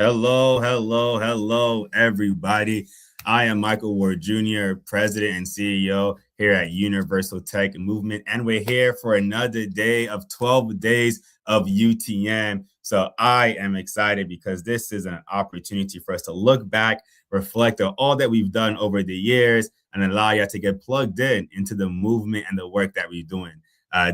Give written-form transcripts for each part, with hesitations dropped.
Hello, everybody. I am Michael Ward Jr., President and CEO here at Universal Tech Movement, and we're here for another day of 12 days of UTM. So I am excited because this is an opportunity for us to look back, reflect on all that we've done over the years, and allow you to get plugged in into the movement and the work that we're doing.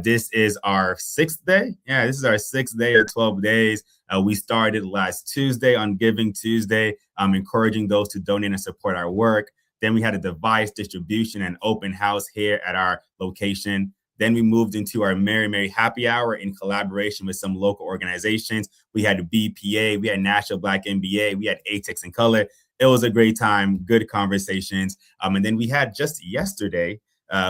This is our sixth day. Yeah, this is our sixth day of 12 days. We started last Tuesday on Giving Tuesday, encouraging those to donate and support our work. Then we had a device distribution and open house here at our location. Then we moved into our Mary Happy Hour in collaboration with some local organizations. We had BPA, we had National Black NBA, we had ATEX in Color. It was a great time, good conversations. And then we had just yesterday,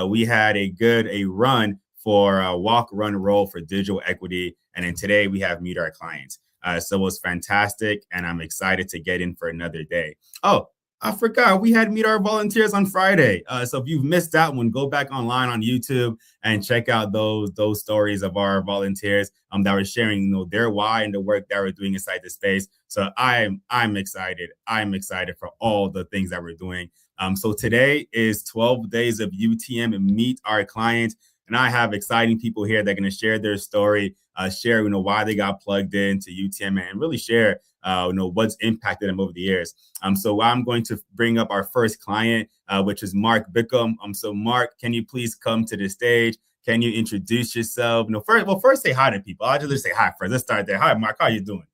we had a run for a walk, run, roll for digital equity. And then today we have Meet Our Clients. So it was fantastic, and I'm excited to get in for another day. Oh, I forgot, we had Meet Our Volunteers on Friday. So if you've missed that one, go back online on YouTube and check out those stories of our volunteers that were sharing, their why and the work that we're doing inside the space. So I'm excited. I'm excited for all the things that we're doing. So today is 12 days of UTM and Meet Our Clients. And I have exciting people here that are going to share their story, share, why they got plugged into UTM, and really share, what's impacted them over the years. So I'm going to bring up our first client, which is Mark Bickham. So Mark, can you please come to the stage? Can you introduce yourself? First say hi to people. I'll just say hi first. Let's start there. Hi, Mark. How are you doing?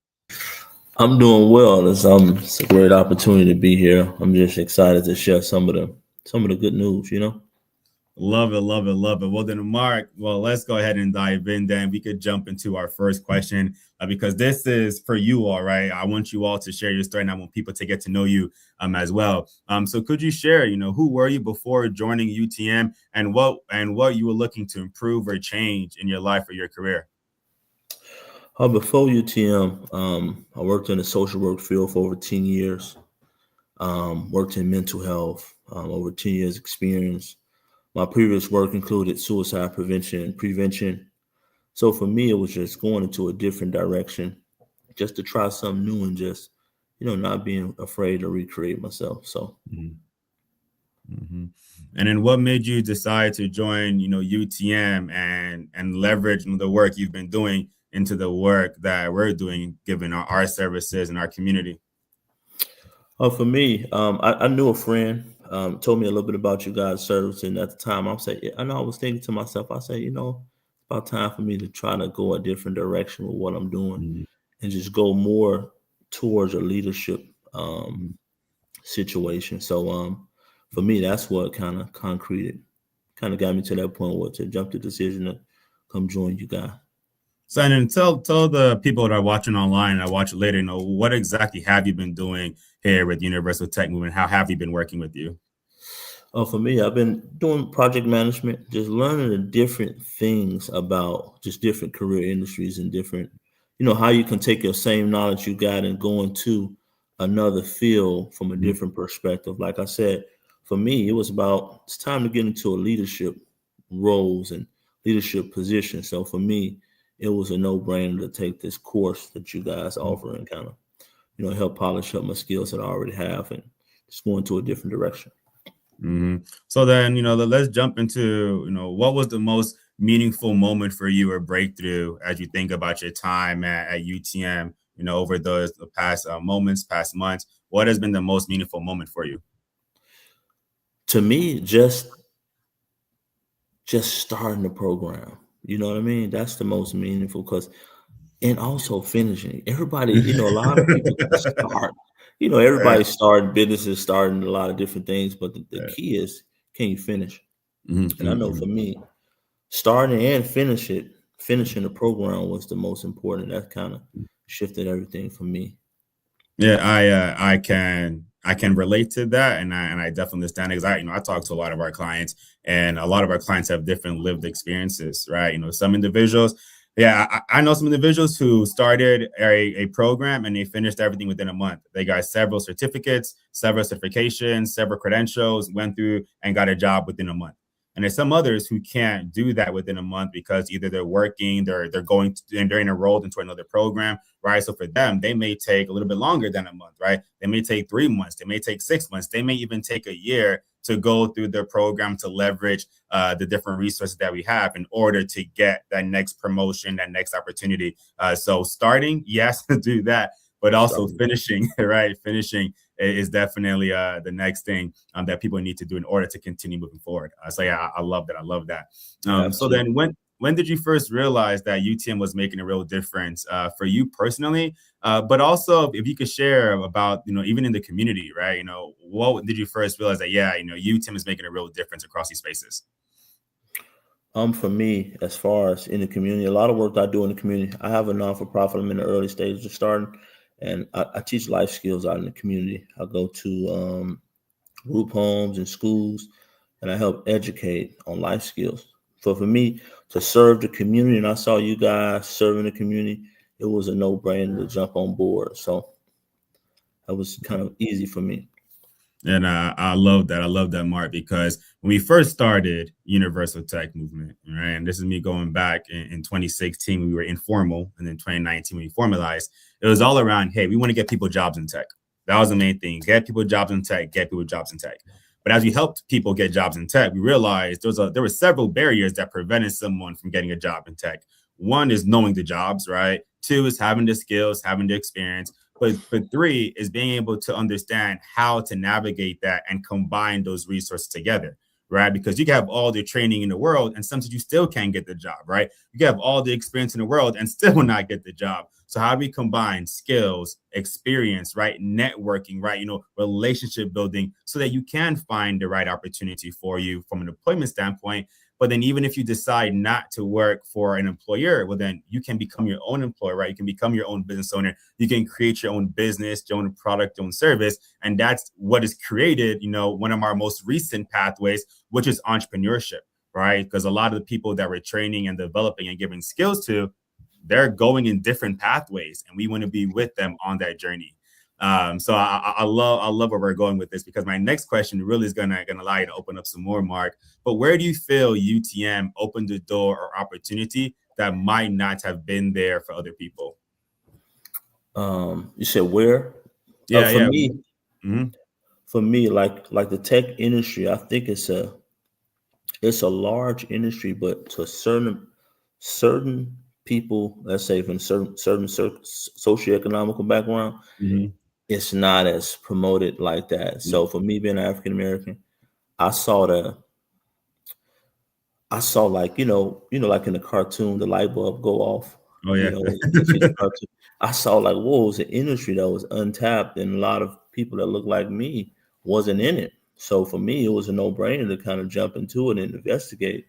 I'm doing well. It's a great opportunity to be here. I'm just excited to share some of the good news, Love it. Well, then, Mark, let's go ahead and dive in. Then we could jump into our first question because this is for you all, right? I want you all to share your story, and I want people to get to know you as well. So could you share, who were you before joining UTM, and what you were looking to improve or change in your life or your career? Before UTM, I worked in the social work field for over 10 years. Worked in mental health, over 10 years experience. My previous work included suicide prevention and prevention. So for me, it was just going into a different direction, just to try something new and just, not being afraid to recreate myself. So. Mm-hmm. And then what made you decide to join, UTM and leverage the work you've been doing into the work that we're doing, given our services and our community? For me, I knew a friend told me a little bit about you guys' service, and at the time, I was thinking to myself, I said, it's about time for me to try to go a different direction with what I'm doing, Mm-hmm. and just go more towards a leadership situation. So, for me, that's what kind of got me to that point to jump the decision to come join you guys. So, and then tell the people that are watching online and I watch it later, what exactly have you been doing here with Universal Tech Movement? How have you been working with you? For me, I've been doing project management, just learning the different things about just different career industries and different, how you can take your same knowledge you got and go into another field from a different perspective. Like I said, for me, it's time to get into a leadership roles and leadership position. So for me, it was a no-brainer to take this course that you guys offer and kind of, help polish up my skills that I already have and just go into a different direction. Mm-hmm. So then, let's jump into, what was the most meaningful moment for you or breakthrough as you think about your time at UTM, over the past past months? What has been the most meaningful moment for you? To me, just starting the program. You know what I mean? That's the most meaningful and also finishing. Everybody, a lot of people can start. Everybody's starting businesses, starting a lot of different things, but the key is, can you finish? Mm-hmm. And I know for me, starting and finishing the program was the most important. That kind of shifted everything for me. Yeah, I can relate to that, and I definitely understand it because I talk to a lot of our clients, and a lot of our clients have different lived experiences, right? Some individuals, I know some individuals who started a program and they finished everything within a month. They got several certificates, several certifications, several credentials, went through and got a job within a month. And there's some others who can't do that within a month because either they're working, they're going to, and they're enrolled into another program, right? So for them, they may take a little bit longer than a month, right? They may take 3 months, they may take 6 months, they may even take a year to go through their program to leverage the different resources that we have in order to get that next promotion, that next opportunity. So starting, yes, to do that, but also finishing, right? Finishing is definitely the next thing that people need to do in order to continue moving forward. So yeah, I love that. I love that. So then when did you first realize that UTM was making a real difference for you personally? But also if you could share about, even in the community, right? What did you first realize that, yeah, UTM is making a real difference across these spaces? For me, as far as in the community, a lot of work I do in the community. I have a non-for-profit. I'm in the early stages of starting, and I teach life skills out in the community. I go to group homes and schools, and I help educate on life skills. So for me to serve the community, and I saw you guys serving the community, it was a no-brainer to jump on board. So that was kind of easy for me. And I love that. I love that, Mark, because when we first started Universal Tech Movement, right, and this is me going back in 2016, we were informal, and then 2019, when we formalized, it was all around, hey, we want to get people jobs in tech. That was the main thing. Get people jobs in tech, get people jobs in tech. But as we helped people get jobs in tech, we realized there were several barriers that prevented someone from getting a job in tech. One is knowing the jobs, right? Two is having the skills, having the experience. But three is being able to understand how to navigate that and combine those resources together, right? Because you can have all the training in the world and sometimes you still can't get the job, right? You can have all the experience in the world and still not get the job. So how do we combine skills, experience, right? Networking, right? Relationship building so that you can find the right opportunity for you from an employment standpoint. But then even if you decide not to work for an employer, well, then you can become your own employer, right? You can become your own business owner. You can create your own business, your own product, your own service. And that's what is created, one of our most recent pathways, which is entrepreneurship, right? Because a lot of the people that we're training and developing and giving skills to, they're going in different pathways and we want to be with them on that journey. So I love where we're going with this, because my next question really is gonna allow you to open up some more, Mark. But where do you feel UTM opened the door or opportunity that might not have been there for other people? You said where? Yeah, For yeah. me, Mm-hmm. for me, like the tech industry, I think it's a large industry, but to certain people, let's say from certain socioeconomical background, Mm-hmm. it's not as promoted like that. So for me being African American, I saw like, like in the cartoon, the light bulb go off, Oh yeah. when you see the cartoon. I saw like, whoa, it was an industry that was untapped and a lot of people that looked like me wasn't in it. So for me, it was a no-brainer to kind of jump into it and investigate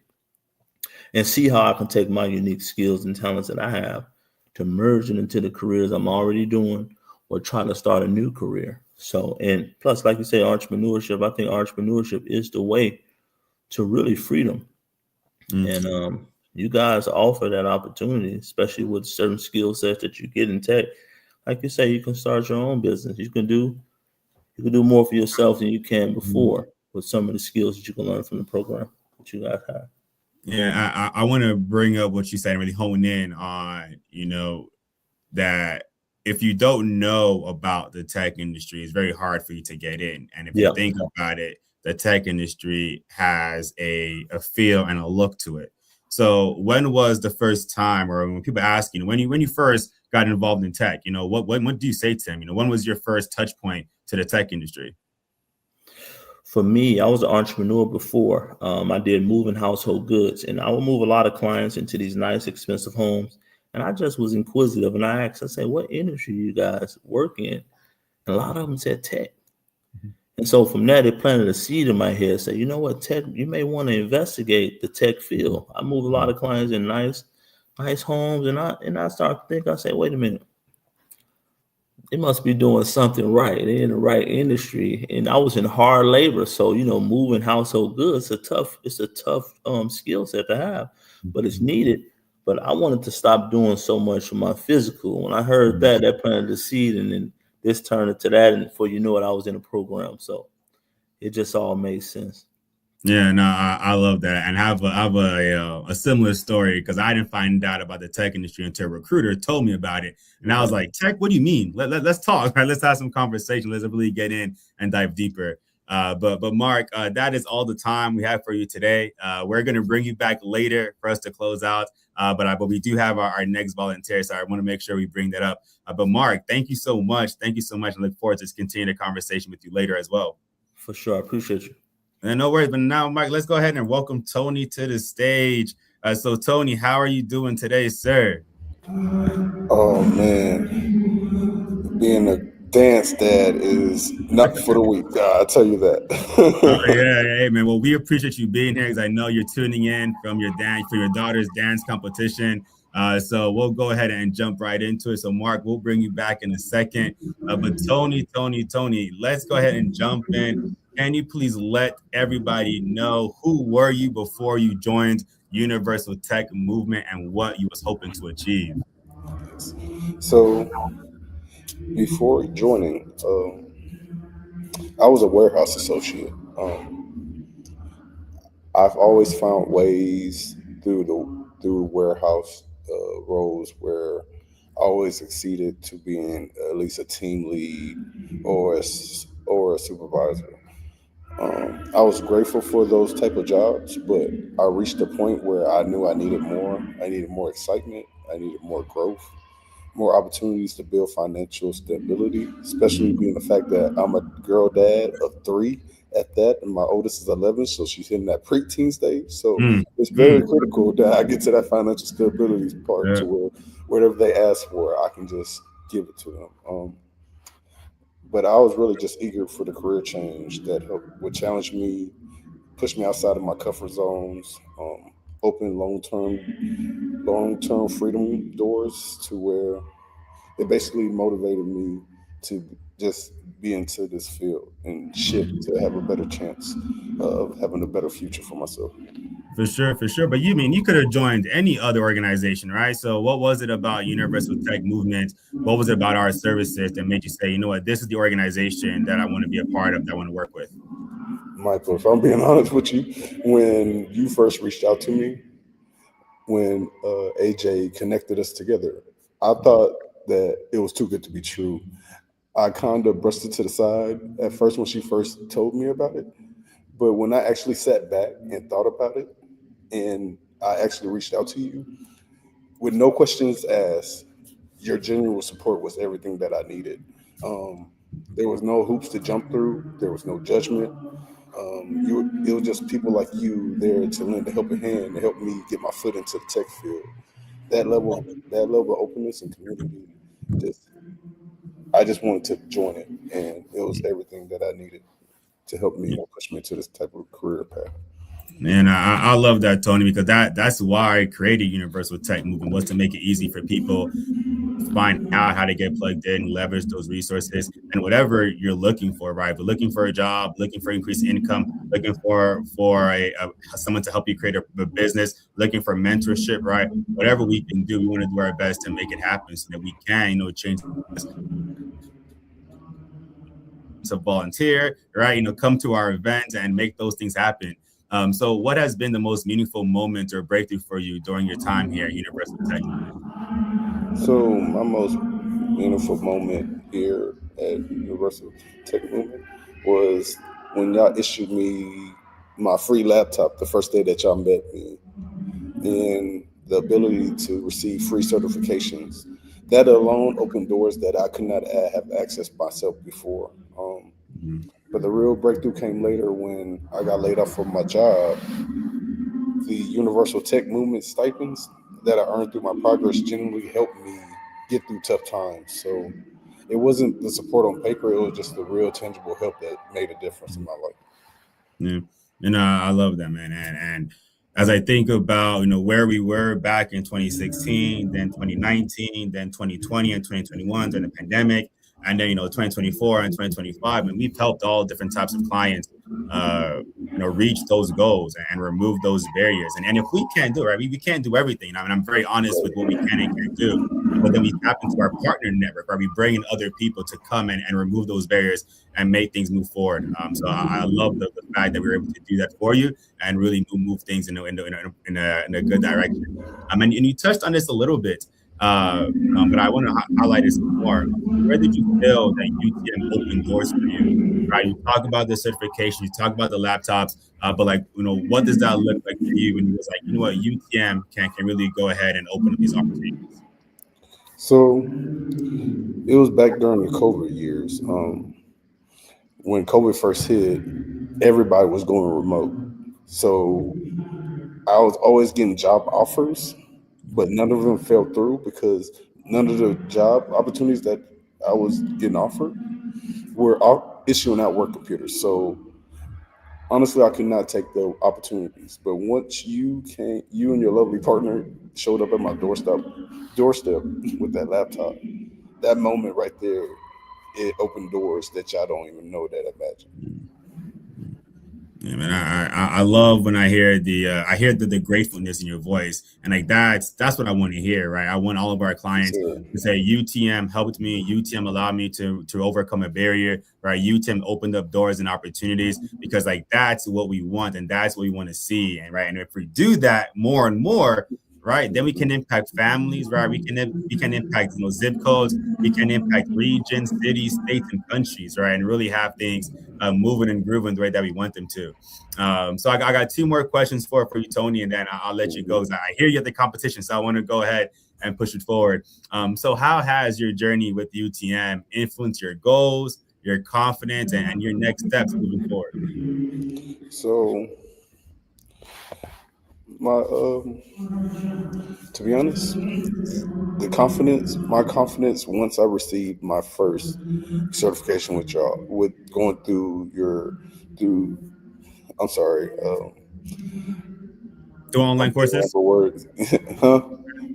and see how I can take my unique skills and talents that I have to merge it into the careers I'm already doing or trying to start a new career. So, and plus, like you say, entrepreneurship, I think entrepreneurship is the way to really freedom. Mm-hmm. And you guys offer that opportunity, especially with certain skill sets that you get in tech. Like you say, you can start your own business. You can do more for yourself than you can before with some of the skills that you can learn from the program that you guys have. Yeah, I want to bring up what you said and really hone in on, that if you don't know about the tech industry, it's very hard for you to get in. And if you Yeah. think about it, the tech industry has a feel and a look to it. So when was the first time, or when people ask, when you first got involved in tech, what do you say to them? When was your first touch point to the tech industry? For me, I was an entrepreneur before. I did moving household goods, and I would move a lot of clients into these nice, expensive homes. And I just was inquisitive, and I asked, I said, "What industry you guys work in?" And a lot of them said tech. And so from that, it planted a seed in my head. Say, you know what, tech, you may want to investigate the tech field. I move a lot of clients in nice homes, and I start to think, I say, wait a minute, they must be doing something right. They're in the right industry. And I was in hard labor. So, moving household goods, it's a tough skill set to have, but it's needed. But I wanted to stop doing so much for my physical. When I heard that planted the seed, and then this turned into that. And before you know it, I was in a program. So it just all made sense. Yeah, no, I love that, and have a similar story because I didn't find out about the tech industry until a recruiter told me about it, and I was Right. like, "Tech? What do you mean? Let's talk, right? Let's have some conversation. Let's really get in and dive deeper." But Mark, that is all the time we have for you today. We're gonna bring you back later for us to close out, but we do have our next volunteer, so I want to make sure we bring that up. But Mark, thank you so much. Thank you so much. I look forward to continuing the conversation with you later as well. For sure. I appreciate you. And no worries. But now, Mike, let's go ahead and welcome Tony to the stage. So, Tony, how are you doing today, sir? Oh man, being a dance dad is not for the weak. I'll tell you Oh that. yeah, hey man. Well, we appreciate you being here because I know you're tuning in from your dance for your daughter's dance competition. So we'll go ahead and jump right into it. So, Mark, we'll bring you back in a second. But Tony, let's go ahead and jump in. Can you please let everybody know who were you before you joined Universal Tech Movement and what you was hoping to achieve? So before joining, I was a warehouse associate. I've always found ways through warehouse roles where I always succeeded to being at least a team lead or a supervisor. I was grateful for those type of jobs, but I reached a point where I knew I needed more. I needed more excitement. I needed more growth, more opportunities to build financial stability, especially Mm, being the fact that I'm a girl dad of three at that, and my oldest is 11, so she's hitting that preteen stage. So mm, it's very mm. critical that I get to that financial stability part Yeah, to where whatever they ask for, I can just give it to them. But I was really just eager for the career change that would challenge me, push me outside of my comfort zones, open long term freedom doors to where it basically motivated me to just be into this field and shift to have a better chance of having a better future for myself. for sure, for sure. But you mean you could have joined any other organization, right? So what was it about Universal Tech Movement? What was it about our services that made you say, you know what, this is the organization that I want to be a part of, that I want to work with? Michael, if I'm being honest with you, when you first reached out to me, when AJ connected us together, I thought that it was too good to be true. I kind of brushed it to the side at first when she first told me about it. But when I actually sat back and thought about it, and I actually reached out to you with no questions asked, your genuine support was everything that I needed. Um, there was no hoops to jump through. There was no judgment. It was just people like you there to lend a helping hand to help me get my foot into the tech field. That level of openness and community, just I just wanted to join it, and it was everything that I needed to help me push me to this type of career path. And I love that, Tony, because that's why I created Universal Tech Movement, was to make it easy for people find out how to get plugged in, leverage those resources, and whatever you're looking for, right? But looking for a job, looking for increased income, looking for someone to help you create a business, looking for mentorship, right? Whatever we can do, we want to do our best to make it happen so that we can, change to volunteer, right? Come to our events and make those things happen. So, what has been the most meaningful moment or breakthrough for you during your time here at Universal Tech Movement? So my most meaningful moment here at Universal Tech Movement was when y'all issued me my free laptop the first day that y'all met me, and the ability to receive free certifications. That alone opened doors that I could not have accessed myself before. Mhm. But the real breakthrough came later when I got laid off from my job. The Universal Tech Movement stipends that I earned through my progress genuinely helped me get through tough times. So it wasn't the support on paper, it was just the real tangible help that made a difference in my life. Yeah, and I love that, man. And as I think about where we were back in 2016, then 2019, then 2020 and 2021 during the pandemic, and then 2024 and 2025, and we've helped all different types of clients, uh, reach those goals and remove those barriers. And if we can't do it, right, we can't do everything. I mean, I'm very honest with what we can and can't do. but then we tap into our partner network, right? We bring in other people to come and remove those barriers and make things move forward. So I love the fact that we were able to do that for you and really move things in a good direction. And you touched on this a little bit, but I want to highlight this more. Where did you feel that UTM opened doors for you? Right, you talk about the certification, you talk about the laptops, but like, what does that look like for you when you was like, you know what, UTM can really go ahead and open up these opportunities? So it was back during the COVID years. When COVID first hit, everybody was going remote. So I was always getting job offers, but none of them fell through because none of the job opportunities that I was getting offered were issuing out work computers. So honestly, I could not take the opportunities. But once you and your lovely partner showed up at my doorstep with that laptop, that moment right there, it opened doors that y'all don't even know that imagine. Yeah, man, I love when I hear the gratefulness in your voice, and like that's what I want to hear, right? I want all of our clients So, to say UTM helped me, UTM allowed me to overcome a barrier, right? UTM opened up doors and opportunities because like that's what we want and that's what we want to see, and right, and if we do that more and more, right, then we can impact families, right? We can impact zip codes, we can impact regions, cities, states, and countries, right, and really have things moving and grooving the way that we want them to. So I got two more questions for you, Tony, and then I'll let you go because I hear you at the competition, so I want to go ahead and push it forward. So how has your journey with UTM influenced your goals, your confidence, and your next steps moving forward? so my to be honest, my confidence once I received my first certification with y'all, with going through I'm sorry, Through I'm online thinking of courses? a word, huh?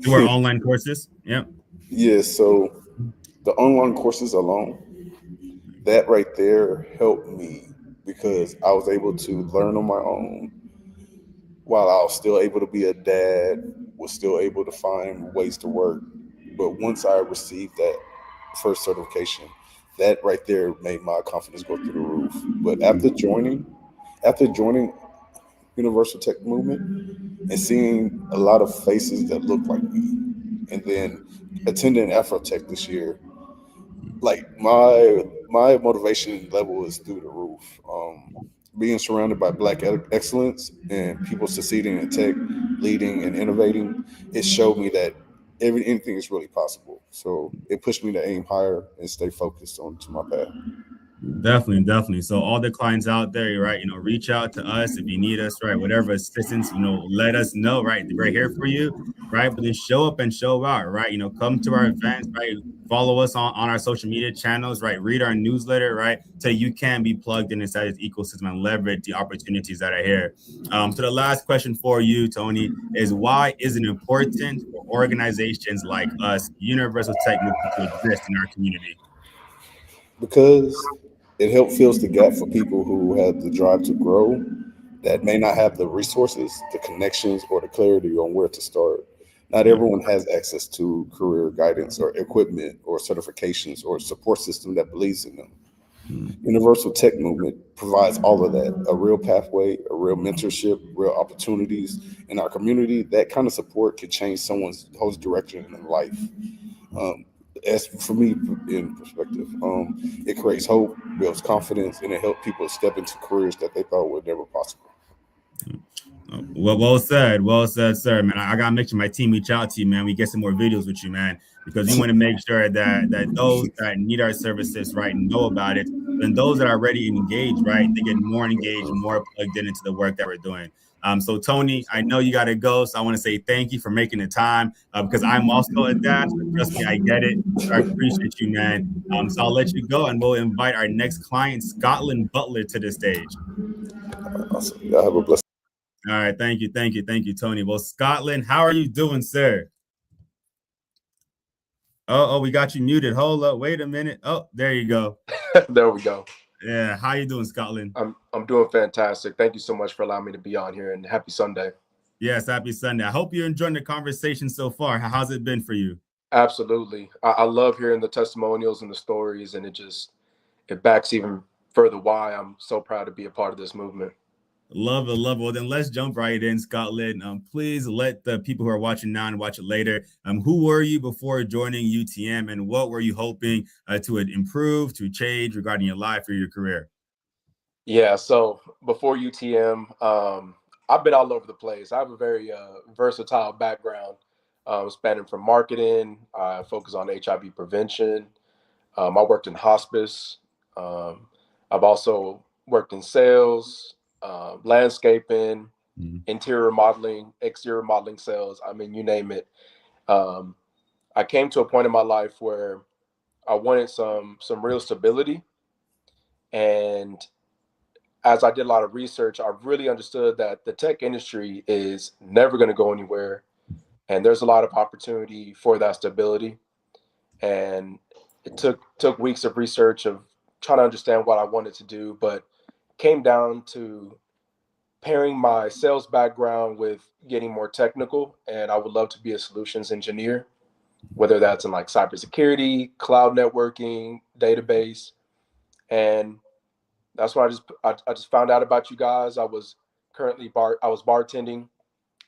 Through our online courses? Yep. Yeah, so the online courses alone, that right there helped me because I was able to learn on my own while I was still able to be a dad, was still able to find ways to work. But once I received that first certification, that right there made my confidence go through the roof. But after joining Universal Tech Movement and seeing a lot of faces that look like me, and then attending Afrotech this year, like my motivation level is through the roof. Being surrounded by Black excellence and people succeeding in tech, leading and innovating, it showed me that anything is really possible. So it pushed me to aim higher and stay focused on to my path. Definitely, definitely. So all the clients out there, right, reach out to us if you need us, right? Whatever assistance, let us know, right? We're here for you, right? But then show up and show out, right? Come to our events, right? Follow us on our social media channels, right? Read our newsletter, right? So you can be plugged in inside this ecosystem and leverage the opportunities that are here. So the last question for you, Tony, is why is it important for organizations like us, Universal Tech Movement, to exist in our community? Because it helped fills the gap for people who have the drive to grow that may not have the resources, the connections, or the clarity on where to start. Not Yep. everyone has access to career guidance or equipment or certifications or support system that believes in them. Universal Tech Movement provides all of that, a real pathway, a real mentorship, real opportunities in our community. That kind of support could change someone's whole direction in life. Um, as for me, in perspective, it creates hope, builds confidence, and it helps people step into careers that they thought were never possible. Well said, sir. Man, I gotta make sure my team reach out to you, man. We get some more videos with you, man, because we want to make sure that those that need our services, right, know about it, and those that are already engaged, right, they get more engaged, more plugged into the work that we're doing. So Tony, I know you gotta go, so I want to say thank you for making the time because I'm also a dad. So trust me, I get it. So I appreciate you, man. So I'll let you go, and we'll invite our next client, Scotland Butler, to the stage. Awesome. Y'all have a blessed. All right, thank you, Tony. Well, Scotland, how are you doing, sir? Oh, we got you muted. Hold up, wait a minute. Oh, there you go. There we go. Yeah, how you doing, Scotland? I'm doing fantastic. Thank you so much for allowing me to be on here, and happy Sunday. Yes, happy Sunday. I hope you're enjoying the conversation so far. How's it been for you? Absolutely. I love hearing the testimonials and the stories, and it backs even further why I'm so proud to be a part of this movement. Love it, love it. Well, then let's jump right in, Scotland. Please let the people who are watching now and watch it later, who were you before joining UTM, and what were you hoping to improve, to change regarding your life or your career? Yeah, so before UTM, I've been all over the place. I have a very versatile background, spanning from marketing. I focus on HIV prevention. I worked in hospice. Um, I've also worked in sales, landscaping, Mhm. interior remodeling, exterior modeling sales. I mean, you name it. Um, I came to a point in my life where I wanted some real stability, and as I did a lot of research, I really understood that the tech industry is never going to go anywhere, and there's a lot of opportunity for that stability. And it took weeks of research of trying to understand what I wanted to do, but came down to pairing my sales background with getting more technical. And I would love to be a solutions engineer, whether that's in like cybersecurity, cloud networking, database. And that's when I just found out about you guys. I was bartending,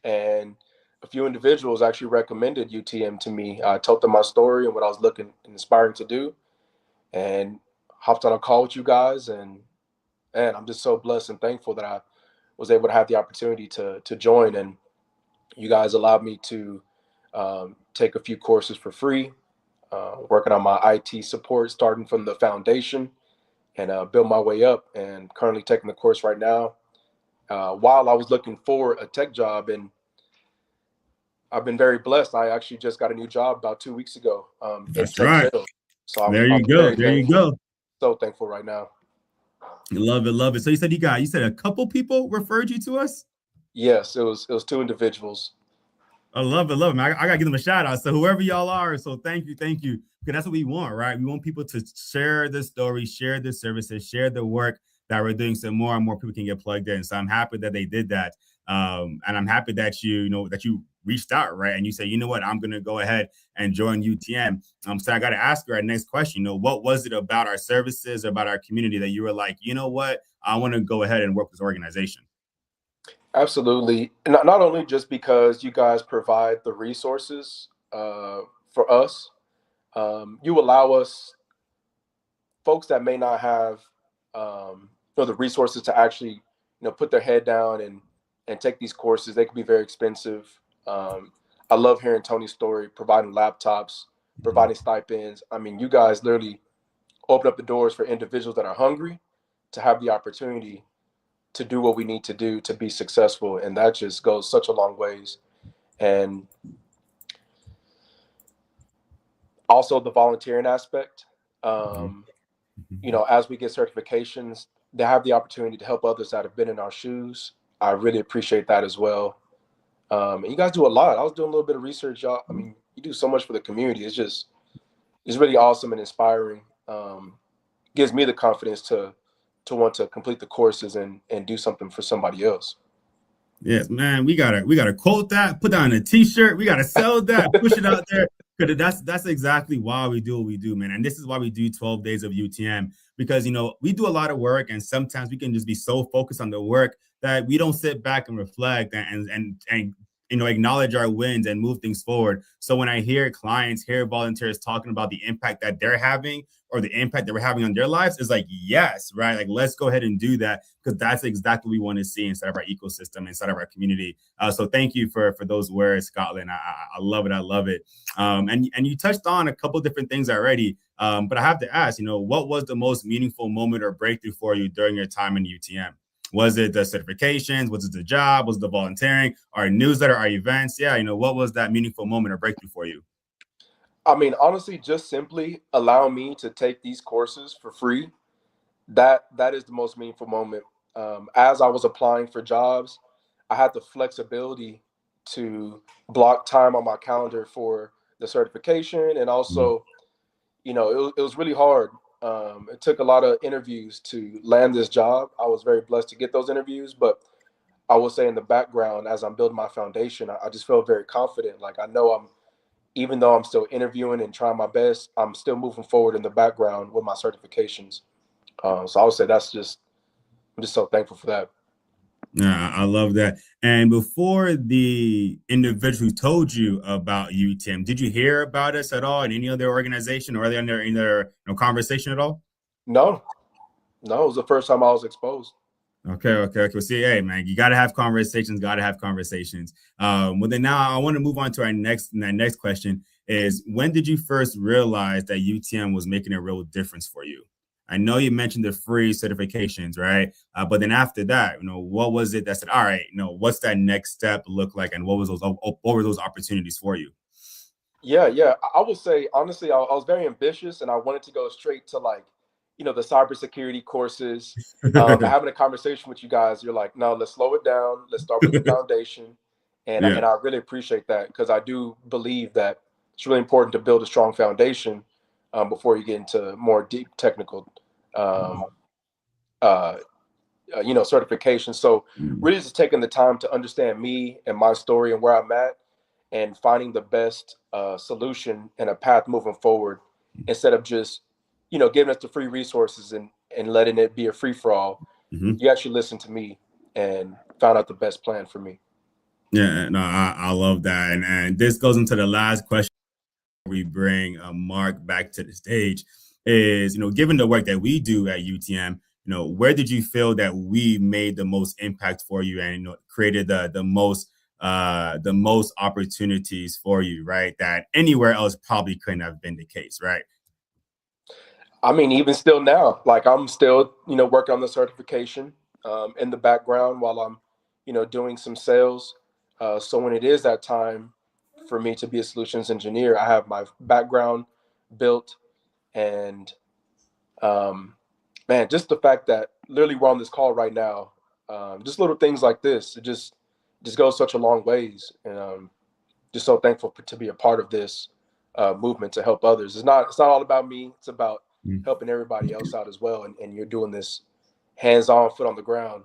and a few individuals actually recommended UTM to me. I told them my story and what I was looking and inspiring to do, and hopped on a call with you guys. And I'm just so blessed and thankful that I was able to have the opportunity to join. And you guys allowed me to take a few courses for free, working on my IT support, starting from the foundation, and build my way up. And currently taking the course right now. While I was looking for a tech job, and I've been very blessed. I actually just got a new job about 2 weeks ago, in That's tech right. sales. So There I'm you go. very There you thankful, go. so thankful right now. Love it, love it. So you said a couple people referred you to us. Yes, it was two individuals. I love it, love it, man. I gotta give them a shout out. So whoever y'all are, so thank you, because that's what we want, right? We want people to share the story, share the services, share the work that we're doing, so more and more people can get plugged in. So I'm happy that they did that, and I'm happy that that you reached out, right? And you say, you know what, I'm gonna go ahead and join UTM. So I got to ask you our next question. What was it about our services, or about our community, that you were like, you know what, I want to go ahead and work with this organization? Absolutely. Not only just because you guys provide the resources for us, you allow us, folks that may not have the resources to actually put their head down and take these courses. They can be very expensive. I love hearing Tony's story, providing laptops, providing stipends. I mean, you guys literally open up the doors for individuals that are hungry to have the opportunity to do what we need to do to be successful, and that just goes such a long ways. And also the volunteering aspect. um, as we get certifications, they have the opportunity to help others that have been in our shoes. I really appreciate that as well. And you guys do a lot. I was doing a little bit of research, y'all. I mean, you do so much for the community. It's really awesome and inspiring. Gives me the confidence to want to complete the courses and do something for somebody else. Yes, man, we gotta quote that, put that on a t-shirt, we gotta sell that, push it out there. Because that's exactly why we do what we do, man. And this is why we do 12 days of UTM, because we do a lot of work, and sometimes we can just be so focused on the work that we don't sit back and reflect and acknowledge our wins and move things forward. So when I hear clients, hear volunteers talking about the impact that they're having, or the impact that we're having on their lives, is like, yes, right? Like, let's go ahead and do that, because that's exactly what we want to see inside of our ecosystem, inside of our community. So thank you for those words, Scotland. I love it. I love it. And you touched on a couple different things already. But I have to ask, what was the most meaningful moment or breakthrough for you during your time in UTM? Was it the certifications? Was it the job? Was it the volunteering? Our newsletter? Our events? Yeah, what was that meaningful moment or breakthrough for you? I mean, honestly, just simply allow me to take these courses for free. That is the most meaningful moment. As I was applying for jobs, I had the flexibility to block time on my calendar for the certification, and Mhm. also, it was really hard. It took a lot of interviews to land this job. I was very blessed to get those interviews, but I will say in the background, as I'm building my foundation, I just felt very confident. Like I know even though I'm still interviewing and trying my best, I'm still moving forward in the background with my certifications. So I would say I'm just so thankful for that. Yeah, I love that. And before the individual who told you about UTM, did you hear about us at all in any other organization or in their conversation at all? No, it was the first time I was exposed. Okay. See, hey, man, you got to have conversations. Well, then now I want to move on to our next question is, when did you first realize that UTM was making a real difference for you? I know you mentioned the free certifications, right? But then after that, what was it that said, all right, what's that next step look like? And what were those opportunities for you? Yeah. I would say, honestly, I was very ambitious and I wanted to go straight to the cybersecurity courses. Having a conversation with you guys, you're like, no, let's slow it down. Let's start with the foundation. And I really appreciate that, because I do believe that it's really important to build a strong foundation before you get into more deep technical, certification. So really just taking the time to understand me and my story and where I'm at, and finding the best solution and a path moving forward, instead of just, giving us the free resources and letting it be a free for all. You actually listened to me and found out the best plan for me. Yeah, no, I love that. And this goes into the last question. We bring Mark back to the stage is, given the work that we do at UTM, where did you feel that we made the most impact for you and created the most opportunities for you, right? That anywhere else probably couldn't have been the case, right? I mean, even still now, like I'm still, working on the certification in the background while I'm, doing some sales. So when it is that time for me to be a solutions engineer, I have my background built. And man, just the fact that literally we're on this call right now, just little things like this, it just goes such a long ways. And just so thankful to be a part of this movement to help others. It's not all about me. It's about helping everybody else out as well. And you're doing this hands-on, foot on the ground,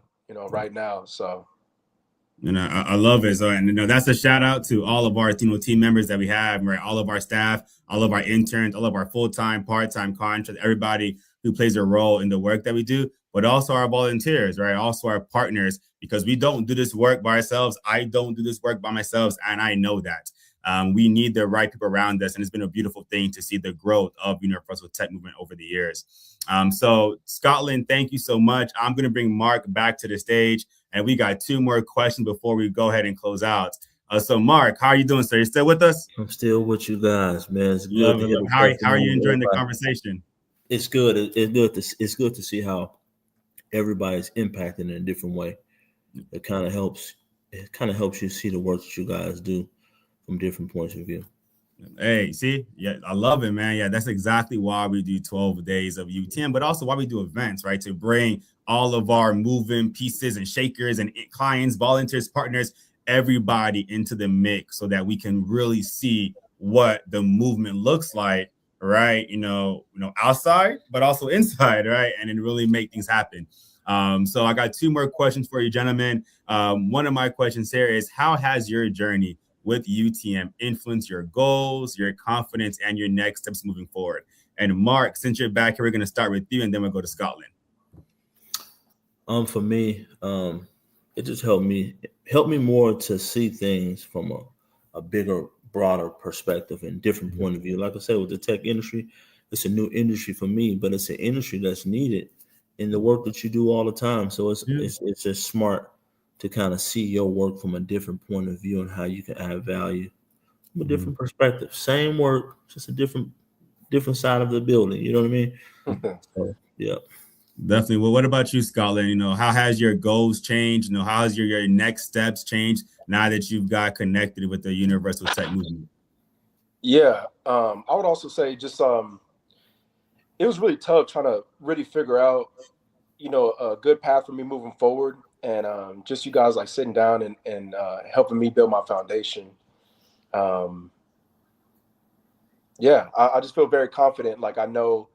right now. So. I love it. So, and that's a shout out to all of our team members that we have, right? All of our staff, all of our interns, all of our full-time, part-time contracts, everybody who plays a role in the work that we do, but also our volunteers, right? Also our partners, because we don't do this work by ourselves. I don't do this work by myself, and I know that. We need the right people around us, and it's been a beautiful thing to see the growth of Universal Tech Movement over the years. So Scotland, thank you so much. I'm going to bring Mark back to the stage, and we got 2 more questions before we go ahead and close out. So Mark, how are you doing, sir? You still with us? I'm still with you guys, man. It's good to hear. How are you enjoying the conversation? It's good. It's good to see how everybody's impacting in a different way. It kind of helps you see the work that you guys do from different points of view. Hey, see, yeah, I love it, man. Yeah, that's exactly why we do 12 days of UTM, but also why we do events, right? To bring all of our moving pieces and shakers and clients, volunteers, partners, everybody into the mix so that we can really see what the movement looks like, right? Outside, but also inside, right? And then really make things happen. So I got 2 more questions for you, gentlemen. One of my questions here is, how has your journey with UTM influence your goals, your confidence, and your next steps moving forward? And Mark, since you're back here, we're going to start with you, and then we'll go to Scotland. For me, it just helped me more to see things from a bigger, broader perspective and different point of view. Like I said, with the tech industry, it's a new industry for me, but it's an industry that's needed in the work that you do all the time. So it's just smart to kind of see your work from a different point of view and how you can add value from a different perspective. Same work, just a different side of the building. You know what I mean? So, yeah. Definitely. Well, what about you, Scotland? How has your goals changed? How has your next steps changed now that you've got connected with the Universal Tech Movement? Yeah. I would also say just it was really tough trying to really figure out, a good path for me moving forward. And just you guys like sitting down and helping me build my foundation. Yeah, I just feel very confident. Like I know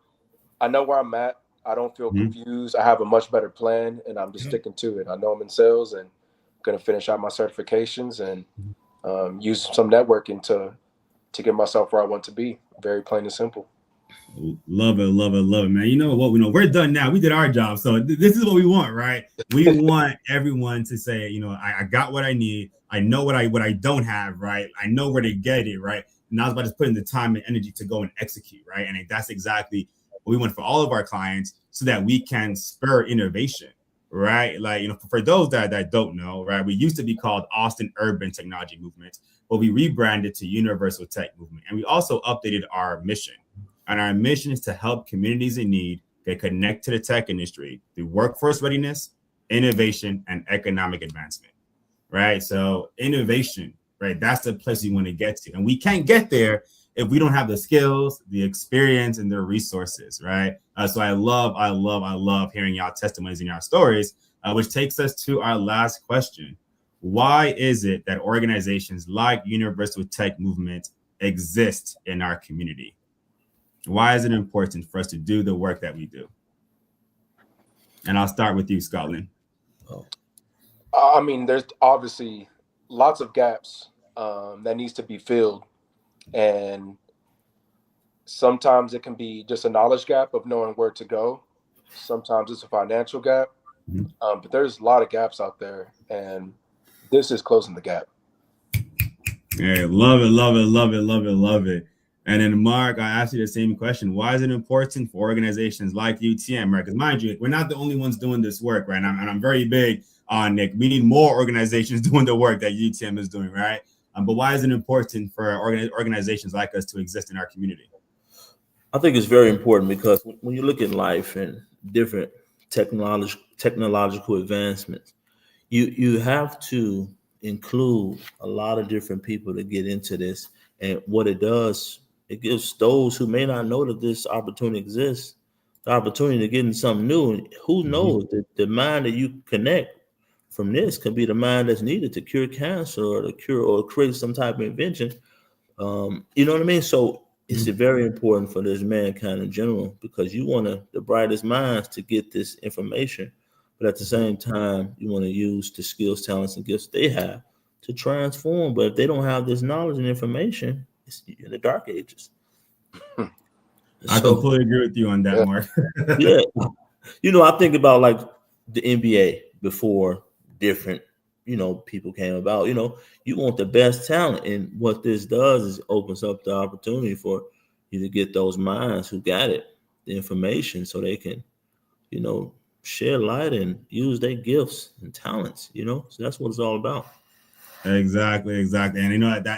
where I'm at. I don't feel confused. I have a much better plan, and I'm just sticking to it. I know I'm in sales and going to finish out my certifications and use some networking to to get myself where I want to be. Very plain and simple. Love it, man. You know what? We're done now. We did our job. So this is what we want, right? We want everyone to say, I got what I need. I know what I don't have, right? I know where to get it, right? Now it's about just putting the time and energy to go and execute, right? And that's exactly what we want for all of our clients, so that we can spur innovation, right? Like, for those that don't know, right? We used to be called Austin Urban Technology Movement, but we rebranded to Universal Tech Movement. And we also updated our mission. And our mission is to help communities in need get connected to the tech industry through workforce readiness, innovation, and economic advancement, right? So innovation, right? That's the place we want to get to. And we can't get there if we don't have the skills, the experience, and the resources, right? So I love hearing y'all testimonies and y'all stories, which takes us to our last question. Why is it that organizations like Universal Tech Movement exist in our community? Why is it important for us to do the work that we do? And I'll start with you, Scotland. I mean, there's obviously lots of gaps that needs to be filled. And sometimes it can be just a knowledge gap of knowing where to go. Sometimes it's a financial gap. But there's a lot of gaps out there. And this is closing the gap. Yeah, love it. And then, Mark, I asked you the same question. Why is it important for organizations like UTM, right? Because mind you, we're not the only ones doing this work, right? And I'm very big on, Nick, we need more organizations doing the work that UTM is doing, right? But why is it important for organizations like us to exist in our community? I think it's very important because when you look at life and different technological advancements, you have to include a lot of different people to get into this. And what it does, it gives those who may not know that this opportunity exists the opportunity to get into something new. And who knows, the mind that you connect from this could be the mind that's needed to cure cancer or to cure or create some type of invention. You know what I mean? So it's very important for this mankind in general, because you want the brightest minds to get this information. But at the same time, you want to use the skills, talents, and gifts they have to transform. But if they don't have this knowledge and information, it's in the dark ages. I completely agree with you on that, Mark. Yeah. I think about like the NBA before different, people came about. You want the best talent. And what this does is opens up the opportunity for you to get those minds who got it, the information, so they can, share light and use their gifts and talents, so that's what it's all about. Exactly. And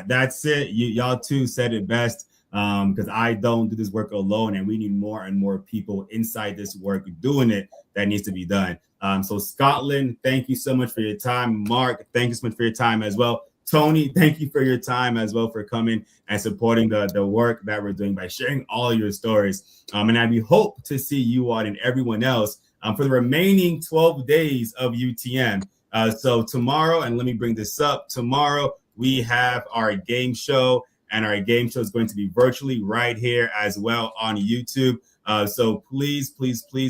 that's it. Y'all two said it best, because I don't do this work alone, and we need more and more people inside this work doing it that needs to be done. So Scotland, thank you so much for your time. Mark, thank you so much for your time as well. Tony, thank you for your time as well, for coming and supporting the work that we're doing by sharing all your stories. And we hope to see you all and everyone else for the remaining 12 days of UTM. So tomorrow, and let me bring this up, tomorrow we have our game show, and our game show is going to be virtually right here as well on YouTube. So please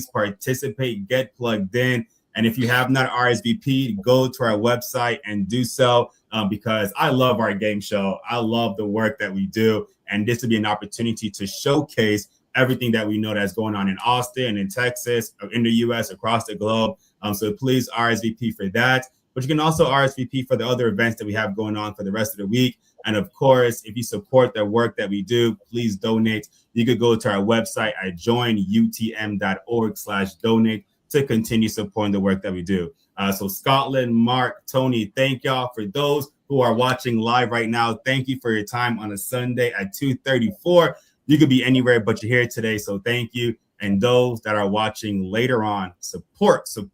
participate, get plugged in. And if you have not RSVP'd, go to our website and do so, because I love our game show. I love the work that we do. And this would be an opportunity to showcase everything that we know that's going on in Austin, in Texas, in the US, across the globe. So please RSVP for that. But you can also RSVP for the other events that we have going on for the rest of the week. And of course, if you support the work that we do, please donate. You could go to our website at joinutm.org/donate to continue supporting the work that we do. So Scotland, Mark, Tony, thank y'all. For those who are watching live right now, thank you for your time on a Sunday at 2:34. You could be anywhere, but you're here today. So thank you. And those that are watching later on, support. So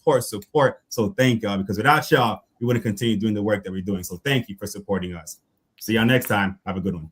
thank y'all, because without y'all, we want to continue doing the work that we're doing. So thank you for supporting us. See y'all next time. Have a good one.